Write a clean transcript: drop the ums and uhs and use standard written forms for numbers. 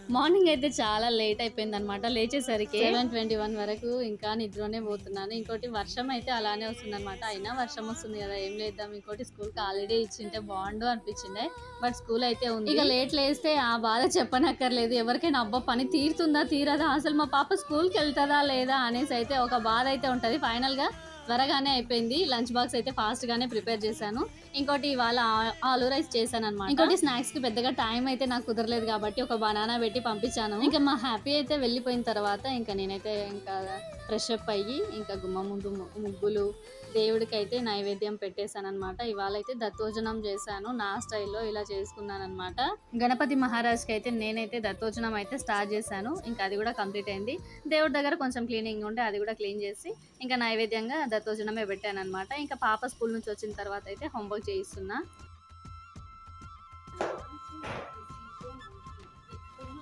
Morning అయితే చాలా late అయిపోయిందనమాట. లేచేసరికి 7:21 వరకు ఇంకా నిద్రలోనే పోతున్నాను. ఇంకోటి వర్షం అయితే అలానే వస్తుందనమాట. అయినా వర్షం వస్తుంది కదా! ఏం చేద్దాం. ఇంకోటి స్కూల్‌కి హాలిడే ఇచ్చింటే బావుండు అనిపించిండే. బట్ స్కూల్ అయితే ఉంది. ఇక లేట్ లేస్తే ఆ బాధ చెప్పనక్కర్లేదు. ఎవరికైనా అబ్బా! పని తీరుతుందా? తీరదా? అసలు మా పాప స్కూల్‌కెళ్తదా? లేదా? అనేసి అయితే ఒక బాధ అయితే ఉంటది. ఫైనల్‌గా త్వరగానే అయిపోయింది. లంచ్ బాక్స్ అయితే ఫాస్ట్‌గానే ప్రిపేర్ చేశాను. ఇంకోటి ఇవాళ ఆలూ రైస్ చేశాననమాట. ఇంకోటి స్నాక్స్‌కి పెద్దగా టైం అయితే నాకు కుదరలేదు కాబట్టి ఒక బనానా పెట్టి పంపించాను. ఇంకా మా హ్యాపీ అయితే వెళ్ళిపోయిన తర్వాత ఇంకా నేనైతే ఇంకా ఫ్రెష్ అప్ అయ్యి ఇంకా గుమ్మం ముందు ముగ్గులు, దేవుడికైతే నైవేద్యం పెట్టేశాననమాట. ఇవాళైతే దత్తోజనం చేశాను. నా స్టైల్‌లో ఇలా చేసుకున్నాననమాట. గణపతి మహారాజ్‌కి అయితే నేనైతే దత్తోజనం అయితే స్టార్ట్ చేశాను. ఇంకా అది కూడా కంప్లీట్ అయింది. దేవుడి దగ్గర కొంచెం క్లీనింగ్ ఉంటే అది కూడా క్లీన్ చేసి ఇంకా నైవేద్యంగా దత్తోజనమే పెట్టాననమాట. ఇంకా పాప స్కూల్ నుంచి వచ్చిన తర్వాత అయితే హోంవర్క్ చేయిస్తున్నా.